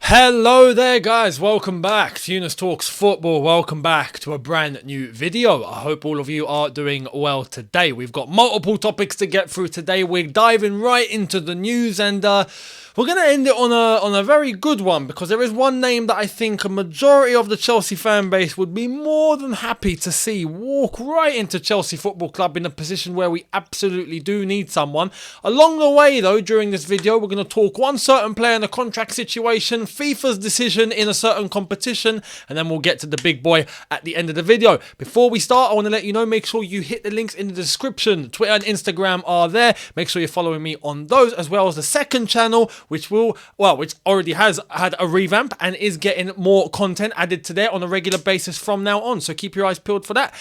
Hello there guys, welcome back to Younes Talks Football, welcome back to a brand new video. I hope all of you are doing well today. We've got multiple topics to get through today. We're diving right into the news and we're going to end it on a very good one because there is one name that I think a majority of the Chelsea fan base would be more than happy to see walk right into Chelsea Football Club in a position where we absolutely do need someone. Along the way though, during this video, we're going to talk one certain player in a contract situation, FIFA's decision in a certain competition, and then we'll get to the big boy at the end of the video. Before we start, I want to let you know, make sure you hit the links in the description. Twitter and Instagram are there. Make sure you're following me on those, as well as the second channel, which already has had a revamp and is getting more content added to there on a regular basis from now on. So keep your eyes peeled for that.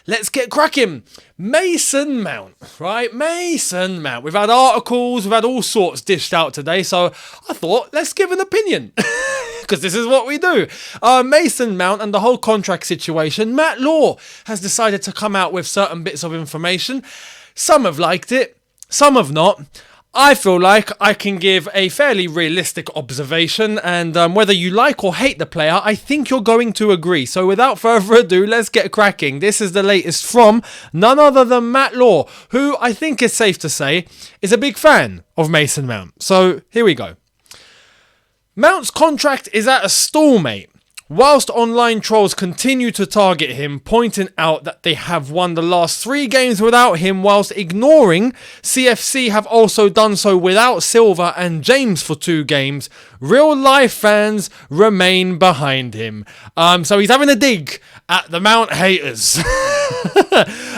Let's get cracking. Mason Mount, right? Mason Mount. We've had articles, we've had all sorts dished out today, so I thought, let's give an opinion. Because this is what we do. Mason Mount and the whole contract situation. Matt Law has decided to come out with certain bits of information. Some have liked it, some have not. I feel like I can give a fairly realistic observation, and whether you like or hate the player, I think you're going to agree. So without further ado, let's get cracking. This is the latest from none other than Matt Law, who I think is safe to say is a big fan of Mason Mount. So here we go. Mount's contract is at a stalemate. Whilst online trolls continue to target him, pointing out that they have won the last 3 games without him, whilst ignoring CFC have also done so without Silva and James for 2 games, real life fans remain behind him. So he's having a dig at the Mount haters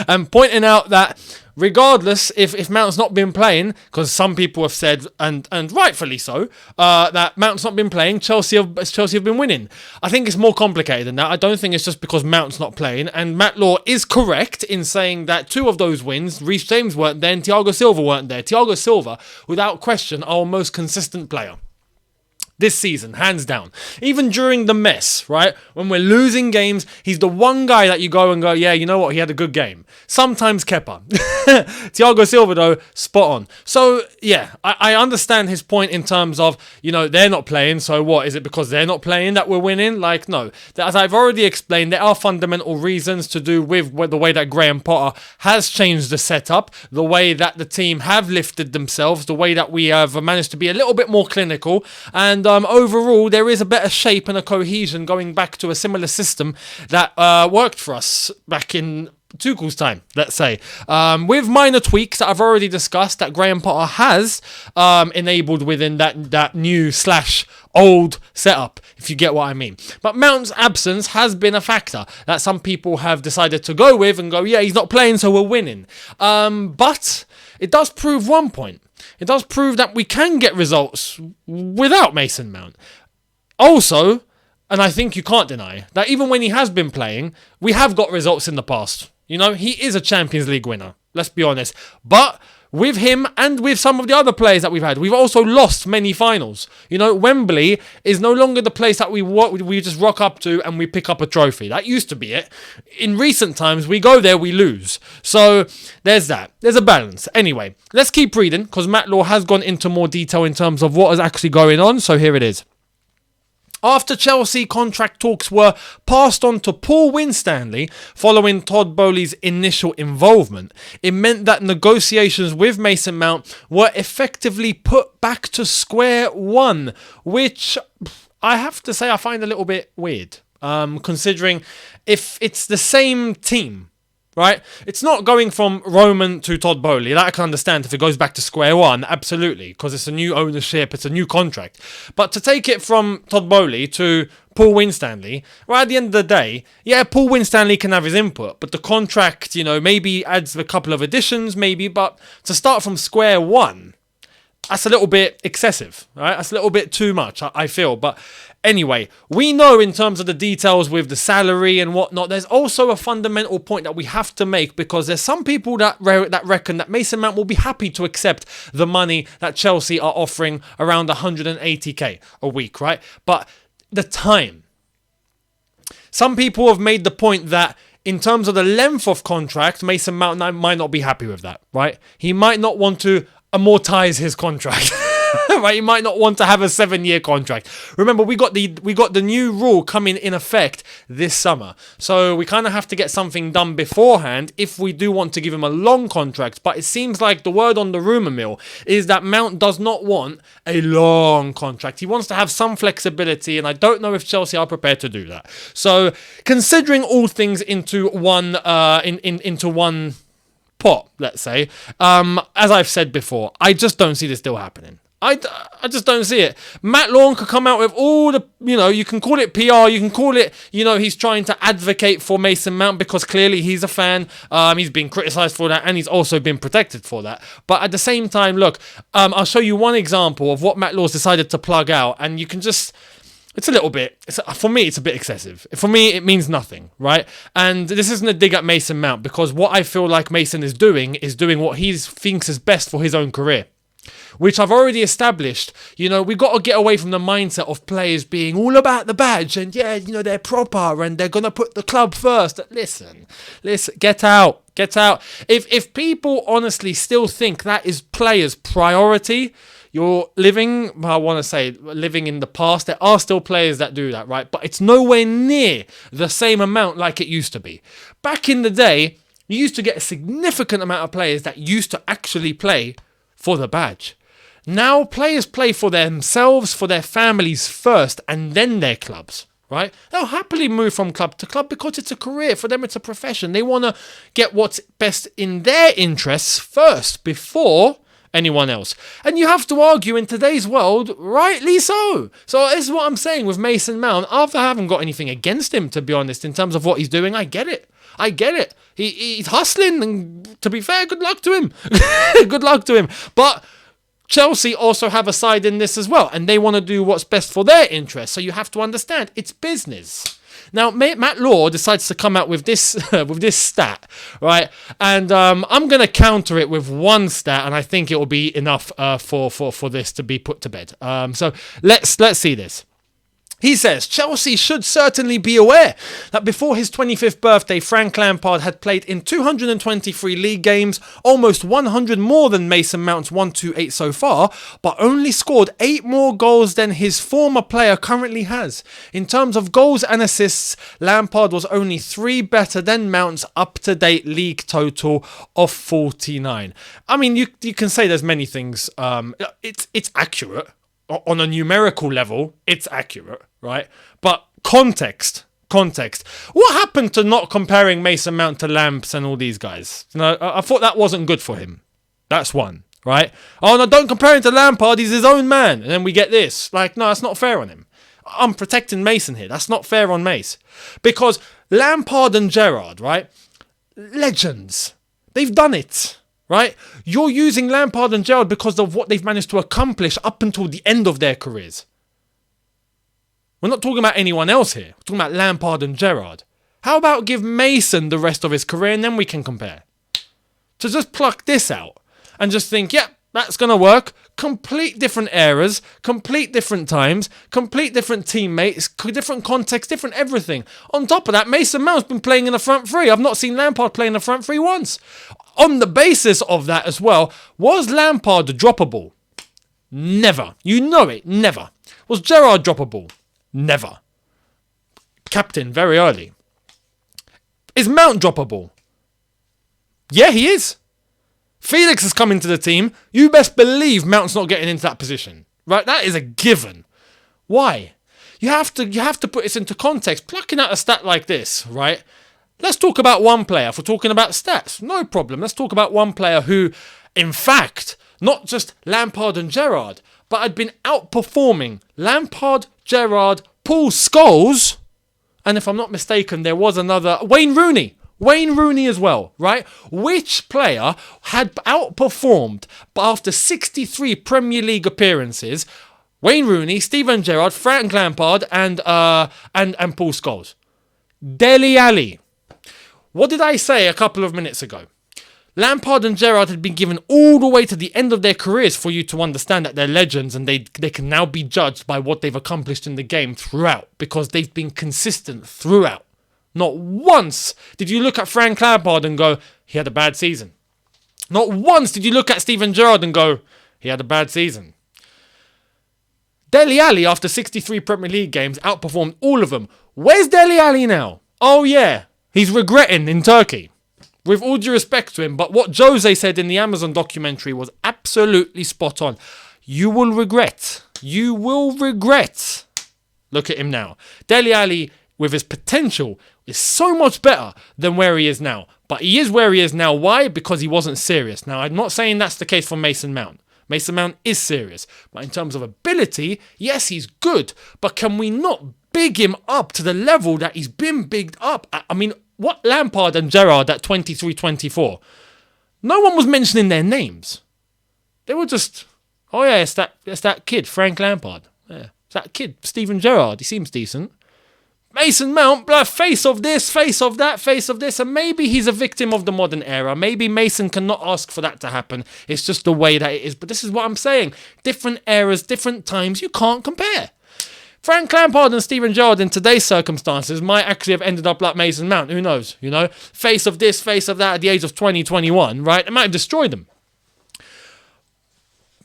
and pointing out that regardless, if Mount's not been playing, because some people have said, and rightfully so, that Mount's not been playing, Chelsea have been winning. I think it's more complicated than that. I don't think it's just because Mount's not playing, and Matt Law is correct in saying that 2 of those wins, Reece James weren't there and Thiago Silva weren't there. Thiago Silva, without question, our most consistent player this season, hands down. Even during the mess, right? When we're losing games, he's the one guy that you go, yeah, you know what? He had a good game. Sometimes Kepa. Thiago Silva, though, spot on. So, yeah, I understand his point in terms of, they're not playing. So what? Is it because they're not playing that we're winning? Like, no. As I've already explained, there are fundamental reasons to do with the way that Graham Potter has changed the setup, the way that the team have lifted themselves, the way that we have managed to be a little bit more clinical, and overall, there is a better shape and a cohesion going back to a similar system that worked for us back in Tuchel's time, let's say. With minor tweaks that I've already discussed that Graham Potter has enabled within that new/old setup, if you get what I mean. But Mount's absence has been a factor that some people have decided to go with and go, yeah, he's not playing, so we're winning. But it does prove one point. It does prove that we can get results without Mason Mount. Also, and I think you can't deny, that even when he has been playing, we have got results in the past. He is a Champions League winner, let's be honest. But with him and with some of the other players that we've had, we've also lost many finals. Wembley is no longer the place that we just rock up to and we pick up a trophy. That used to be it. In recent times, we go there, we lose. So there's that. There's a balance. Anyway, let's keep reading because Matt Law has gone into more detail in terms of what is actually going on. So here it is. After Chelsea contract talks were passed on to Paul Winstanley following Todd Boehly's initial involvement, it meant that negotiations with Mason Mount were effectively put back to square one, which I have to say I find a little bit weird, considering if it's the same team, right? It's not going from Roman to Todd Boehly. That I can understand if it goes back to square one, absolutely, because it's a new ownership, it's a new contract. But to take it from Todd Boehly to Paul Winstanley, right at the end of the day, yeah, Paul Winstanley can have his input, but the contract, maybe adds a couple of additions, maybe, but to start from square one, that's a little bit excessive, right? That's a little bit too much, I feel. But anyway, we know in terms of the details with the salary and whatnot, there's also a fundamental point that we have to make because there's some people that reckon that Mason Mount will be happy to accept the money that Chelsea are offering around 180k a week, right? But the time. Some people have made the point that in terms of the length of contract, Mason Mount might not be happy with that, right? He might not want to amortize his contract. Right, you might not want to have a 7-year contract. Remember, we got the new rule coming in effect this summer, so we kind of have to get something done beforehand if we do want to give him a long contract. But it seems like the word on the rumour mill is that Mount does not want a long contract. He wants to have some flexibility, and I don't know if Chelsea are prepared to do that. So, considering all things into one into one pot, let's say, as I've said before, I just don't see this deal happening. I just don't see it. Matt Lawn could come out with all the, you can call it PR, you can call it, he's trying to advocate for Mason Mount because clearly he's a fan. He's been criticised for that and he's also been protected for that. But at the same time, look, I'll show you one example of what Matt Law's decided to plug out, and you can just... It's a little bit, for me, it's a bit excessive. For me, it means nothing, right? And this isn't a dig at Mason Mount, because what I feel like Mason is doing what he thinks is best for his own career, which I've already established. We've got to get away from the mindset of players being all about the badge and, they're proper and they're going to put the club first. Listen, get out. If people honestly still think that is players' priority, you're living in the past. There are still players that do that, right? But it's nowhere near the same amount like it used to be. Back in the day, you used to get a significant amount of players that used to actually play for the badge. Now, players play for themselves, for their families first, and then their clubs, right? They'll happily move from club to club because it's a career. For them, it's a profession. They want to get what's best in their interests first, before anyone else. And you have to argue in today's world, rightly so. So this is what I'm saying with Mason Mount. I haven't got anything against him, to be honest, in terms of what he's doing. I get it. He's hustling, and to be fair, good luck to him. Good luck to him. But Chelsea also have a side in this as well, and they want to do what's best for their interests. So you have to understand, it's business. Now, Matt Law decides to come out with this stat, right? And I'm going to counter it with one stat, and I think it will be enough for this to be put to bed. So let's see this. He says, Chelsea should certainly be aware that before his 25th birthday, Frank Lampard had played in 223 league games, almost 100 more than Mason Mount's 128 so far, but only scored 8 more goals than his former player currently has. In terms of goals and assists, Lampard was only 3 better than Mount's up-to-date league total of 49. I mean, you can say there's many things. It's accurate. On a numerical level, it's accurate, right? But context. What happened to not comparing Mason Mount to Lamps and all these guys? I thought that wasn't good for him. That's one, right? Oh, no, don't compare him to Lampard. He's his own man. And then we get this. No, that's not fair on him. I'm protecting Mason here. That's not fair on Mace. Because Lampard and Gerrard, right? Legends. They've done it. Right? You're using Lampard and Gerrard because of what they've managed to accomplish up until the end of their careers. We're not talking about anyone else here. We're talking about Lampard and Gerrard. How about give Mason the rest of his career and then we can compare? To just pluck this out and just think, that's going to work. Complete different eras, complete different times, complete different teammates, different context, different everything. On top of that, Mason Mount's been playing in the front three. I've not seen Lampard play in the front three once. On the basis of that as well, was Lampard droppable? Never. You know it, never. Was Gerrard droppable? Never. Captain very early. Is Mount droppable? Yeah, he is. Felix has come into the team. You best believe Mount's not getting into that position. Right? That is a given. Why? You have to put this into context. Plucking out a stat like this, right? Let's talk about one player. If we're talking about stats, no problem. Let's talk about one player who, in fact, not just Lampard and Gerrard, but had been outperforming Lampard, Gerrard, Paul Scholes, and if I'm not mistaken, there was another, Wayne Rooney as well, right? Which player had outperformed, but after 63 Premier League appearances, Wayne Rooney, Steven Gerrard, Frank Lampard, and Paul Scholes? Dele Alli. What did I say a couple of minutes ago? Lampard and Gerrard had been given all the way to the end of their careers for you to understand that they're legends and they can now be judged by what they've accomplished in the game throughout because they've been consistent throughout. Not once did you look at Frank Lampard and go, he had a bad season. Not once did you look at Steven Gerrard and go, he had a bad season. Dele Alli, after 63 Premier League games, outperformed all of them. Where's Dele Alli now? Oh yeah, he's regretting in Turkey. With all due respect to him, but what Jose said in the Amazon documentary was absolutely spot on. You will regret. You will regret. Look at him now. Dele Alli, with his potential, is so much better than where he is now. But he is where he is now. Why? Because he wasn't serious. Now, I'm not saying that's the case for Mason Mount. Mason Mount is serious. But in terms of ability, yes, he's good. But can we not big him up to the level that he's been bigged up? I mean, what Lampard and Gerrard at 23, 24? No one was mentioning their names. They were just, oh yeah, it's that kid, Frank Lampard. Yeah, it's that kid, Steven Gerrard. He seems decent. Mason Mount, face of this, face of that, face of this, and maybe he's a victim of the modern era. Maybe Mason cannot ask for that to happen. It's just the way that it is. But this is what I'm saying. Different eras, different times, you can't compare. Frank Lampard and Steven Gerrard in today's circumstances might actually have ended up like Mason Mount. Who knows, you know? Face of this, face of that at the age of 20, 21, right? It might have destroyed them.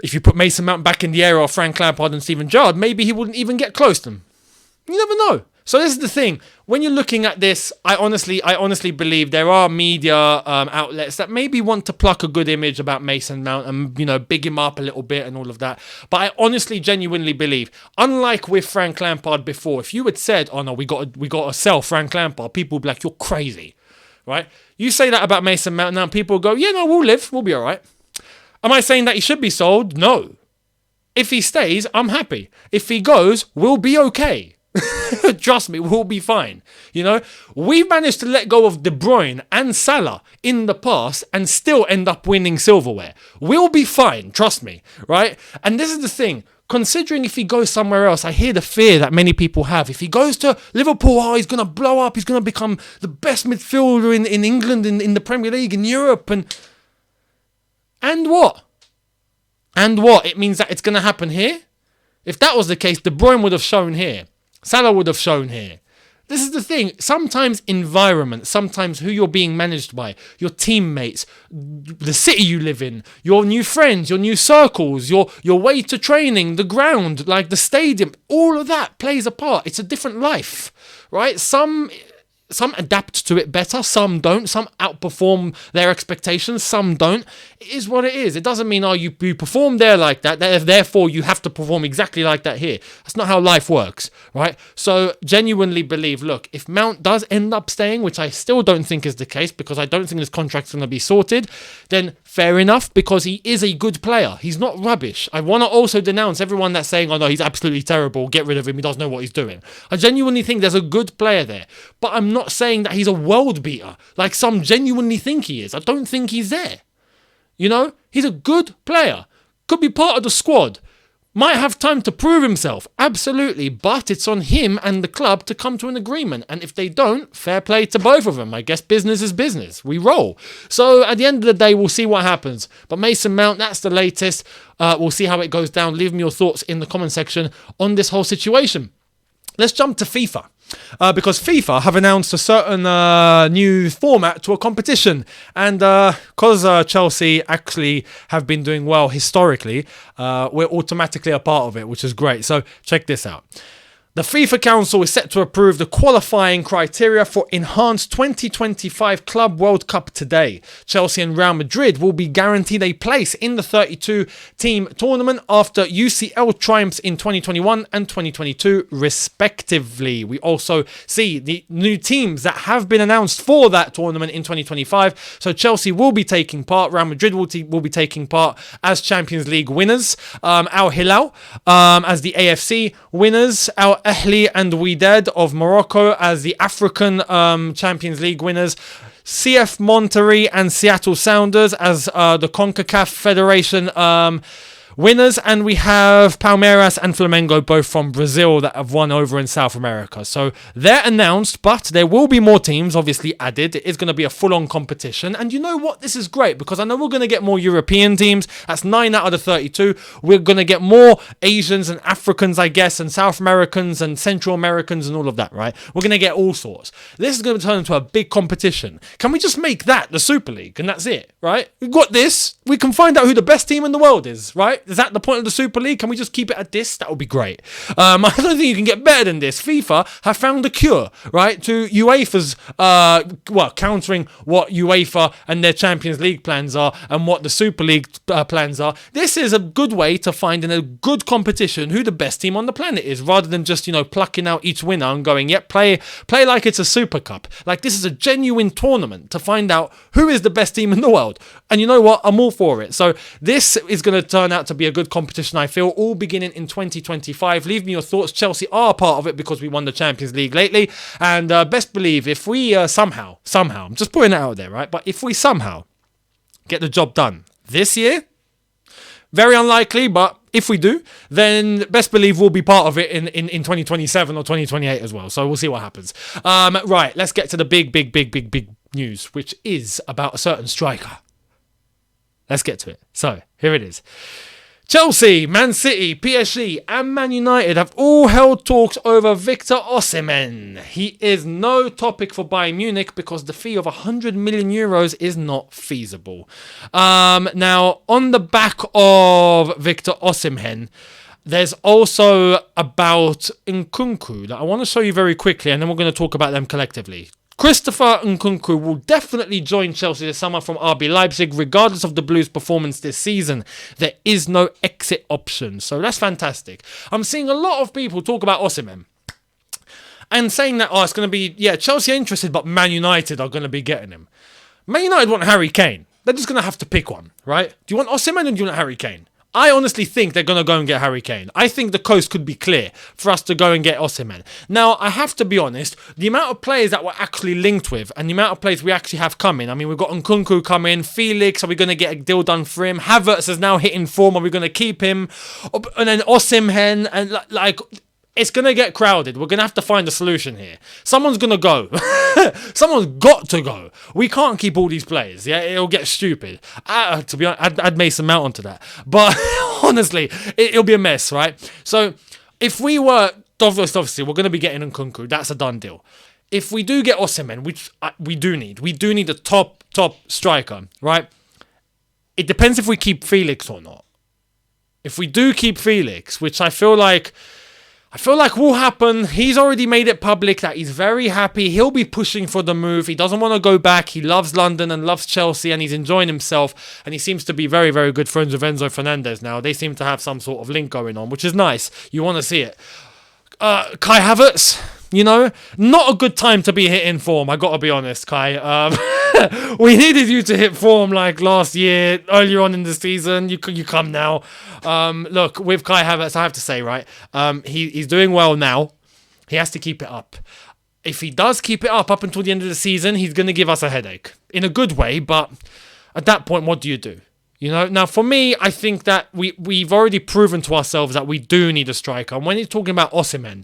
If you put Mason Mount back in the era of Frank Lampard and Steven Gerrard, maybe he wouldn't even get close to them. You never know. So this is the thing. When you're looking at this, I honestly believe there are media outlets that maybe want to pluck a good image about Mason Mount and, you know, big him up a little bit and all of that. But I honestly, genuinely believe, unlike with Frank Lampard before, if you had said, "Oh no, we got to sell Frank Lampard," people would be like, "You're crazy," right? You say that about Mason Mount now, people go, "Yeah, no, we'll live. We'll be all right." Am I saying that he should be sold? No. If he stays, I'm happy. If he goes, we'll be okay. Trust me, we'll be fine. You know, we've managed to let go of De Bruyne and Salah in the past and still end up winning silverware. We'll be fine, trust me, right? And this is the thing. Considering if he goes somewhere else, I hear the fear that many people have. If he goes to Liverpool, oh, he's going to blow up. He's going to become the best midfielder in England, in the Premier League, in Europe. And what? And what? It means that it's going to happen here? If that was the case, De Bruyne would have shown here. Salah would have shown here. This is the thing. Sometimes environment, sometimes who you're being managed by, your teammates, the city you live in, your new friends, your new circles, your way to training, the ground, like the stadium, all of that plays a part. It's a different life, right? Some adapt to it better, some don't. Some outperform their expectations, some don't. It is what it is. It doesn't mean, you perform there like that, therefore you have to perform exactly like that here. That's not how life works, right? So genuinely believe, look, if Mount does end up staying, which I still don't think is the case because I don't think his contract's going to be sorted, then fair enough, because he is a good player. He's not rubbish. I want to also denounce everyone that's saying, oh no, he's absolutely terrible, get rid of him, he doesn't know what he's doing. I genuinely think there's a good player there, but I'm not saying that he's a world beater like some genuinely think he is. I don't think he's there. You know, he's a good player, could be part of the squad, might have time to prove himself, absolutely, but it's on him and the club to come to an agreement, and if they don't, fair play to both of them. I guess business is business, we roll. So at the end of the day, we'll see what happens. But Mason Mount, that's the latest. We'll see how it goes down. Leave me your thoughts in the comment section on this whole situation. Let's jump to FIFA. Because FIFA have announced a certain new format to a competition, and because Chelsea actually have been doing well historically, we're automatically a part of it, which is great. So check this out. The FIFA Council is set to approve the qualifying criteria for enhanced 2025 Club World Cup today. Chelsea and Real Madrid will be guaranteed a place in the 32-team tournament after UCL triumphs in 2021 and 2022 respectively. We also see the new teams that have been announced for that tournament in 2025. So Chelsea will be taking part, Real Madrid will be taking part as Champions League winners, Al Hilal as the AFC winners, Al Ahly and Wydad of Morocco as the African Champions League winners, CF Monterrey and Seattle Sounders as the CONCACAF Federation winners, and we have Palmeiras and Flamengo, both from Brazil, that have won over in South America. So they're announced, but there will be more teams obviously added. It is going to be a full-on competition, and you know what? This is great because I know we're going to get more European teams. That's 9 out of the 32. We're going to get more Asians and Africans, I guess, and South Americans and Central Americans and all of that, right? We're going to get all sorts. This is going to turn into a big competition. Can we just make that the Super League and that's it, right? We've got this. We can find out who the best team in the world is, right? Is that the point of the Super League? Can we just keep it at this? That would be great. I don't think you can get better than this. FIFA have found a cure, right, to UEFA's, countering what UEFA and their Champions League plans are and what the Super League plans are. This is a good way to find in a good competition who the best team on the planet is, rather than just, plucking out each winner and going, yep, play like it's a Super Cup. Like, this is a genuine tournament to find out who is the best team in the world. And you know what? I'm all for it. So this is going to turn out to be a good competition, I feel, all beginning in 2025. Leave me your thoughts. Chelsea are part of it because we won the Champions League lately. And best believe if we somehow, I'm just putting it out there, right? But if we somehow get the job done this year, very unlikely, but if we do, then best believe we'll be part of it in 2027 or 2028 as well. So we'll see what happens. Right, let's get to the big news, which is about a certain striker. Let's get to it. So, here it is. Chelsea, Man City, PSG and Man United have all held talks over Victor Osimhen. He is no topic for Bayern Munich because the fee of €100 million is not feasible. Now, on the back of Victor Osimhen, there's also about Nkunku that I want to show you very quickly, and then we're going to talk about them collectively. Christopher Nkunku will definitely join Chelsea this summer from RB Leipzig, regardless of the Blues' performance this season. There is no exit option, so that's fantastic. I'm seeing a lot of people talk about Osimhen and saying that, it's going to be, Chelsea are interested, but Man United are going to be getting him. Man United want Harry Kane. They're just going to have to pick one, right? Do you want Osimhen or do you want Harry Kane? I honestly think they're going to go and get Harry Kane. I think the coast could be clear for us to go and get Osimhen. Now, I have to be honest, the amount of players that we're actually linked with and the amount of players we actually have coming. I mean, we've got Nkunku coming, Felix, are we going to get a deal done for him? Havertz is now hitting form, are we going to keep him? And then Osimhen, and it's going to get crowded. We're going to have to find a solution here. Someone's going to go. Someone's got to go. We can't keep all these players. Yeah, it'll get stupid. To be honest, I'd Mason Mount onto that. But honestly, it'll be a mess, right? So if we were, obviously, we're going to be getting Nkunku. That's a done deal. If we do get Osimhen, which we do need a top striker, right? It depends if we keep Felix or not. If we do keep Felix, which I feel like will happen. He's already made it public that he's very happy. He'll be pushing for the move. He doesn't want to go back. He loves London and loves Chelsea and he's enjoying himself. And he seems to be very, very good friends with Enzo Fernandez now. They seem to have some sort of link going on, which is nice. You want to see it. Kai Havertz, not a good time to be hitting form. I got to be honest, Kai. We needed you to hit form like last year, earlier on in the season. You come now. Look, with Kai Havertz, I have to say, right, he's doing well now. He has to keep it up. If he does keep it up until the end of the season, he's going to give us a headache. In a good way, but at that point, what do you do? Now for me, I think that we've already proven to ourselves that we do need a striker. And when you're talking about Osimhen,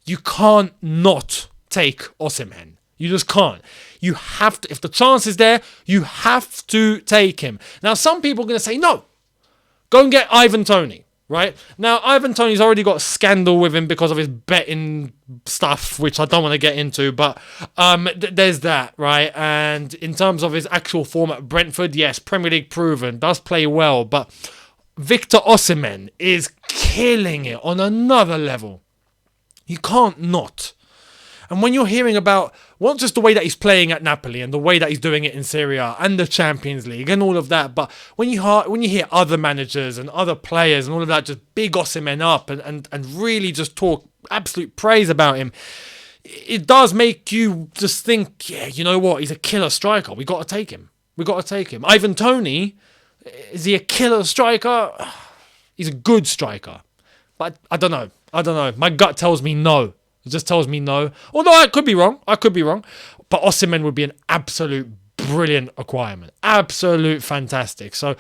you can't not take Osimhen. You just can't. You have to, if the chance is there, you have to take him. Now, some people are going to say, no, go and get Ivan Toney, right? Now, Ivan Toney's already got a scandal with him because of his betting stuff, which I don't want to get into, but there's that, right? And in terms of his actual form at Brentford, yes, Premier League proven, does play well, but Victor Osimhen is killing it on another level. You can't not. And when you're hearing about not just the way that he's playing at Napoli and the way that he's doing it in Serie A and the Champions League and all of that, but when you hear other managers and other players and all of that just big Osimhen up and really just talk absolute praise about him, it does make you just think, yeah, you know what? He's a killer striker. We got to take him. Ivan Toney, is he a killer striker? He's a good striker. But I don't know. My gut tells me no. It just tells me no. Although I could be wrong. But Osimhen would be an absolute brilliant acquirement. Absolute fantastic. So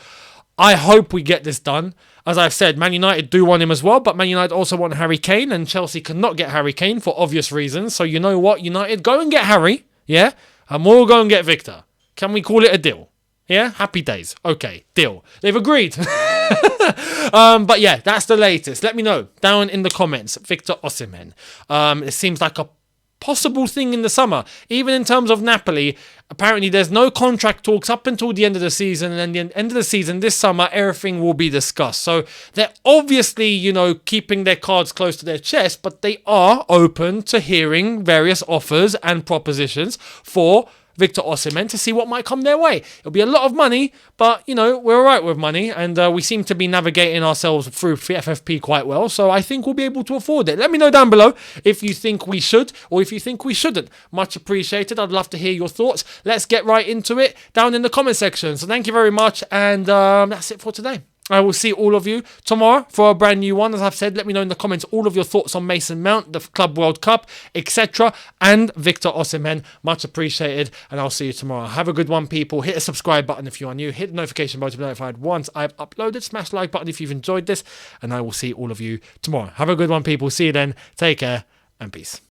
I hope we get this done. As I've said, Man United do want him as well, but Man United also want Harry Kane, and Chelsea cannot get Harry Kane for obvious reasons. So you know what, United, go and get Harry, yeah? And we'll go and get Victor. Can we call it a deal? Yeah? Happy days. Okay, deal. They've agreed. But yeah, that's the latest. Let me know down in the comments. Victor Osimhen. It seems like a possible thing in the summer. Even in terms of Napoli, apparently there's no contract talks up until the end of the season, and then the end of the season this summer, everything will be discussed. So they're obviously, keeping their cards close to their chest, but they are open to hearing various offers and propositions for Victor Osimhen to see what might come their way. It'll be a lot of money, but, we're all right with money, and we seem to be navigating ourselves through FFP quite well, so I think we'll be able to afford it. Let me know down below if you think we should or if you think we shouldn't. Much appreciated. I'd love to hear your thoughts. Let's get right into it down in the comment section. So thank you very much, and that's it for today. I will see all of you tomorrow for a brand new one. As I've said, let me know in the comments all of your thoughts on Mason Mount, the Club World Cup, etc. and Victor Osimhen. Much appreciated, and I'll see you tomorrow. Have a good one, people. Hit the subscribe button if you are new. Hit the notification button to be notified once I've uploaded. Smash the like button if you've enjoyed this, and I will see all of you tomorrow. Have a good one, people. See you then. Take care, and peace.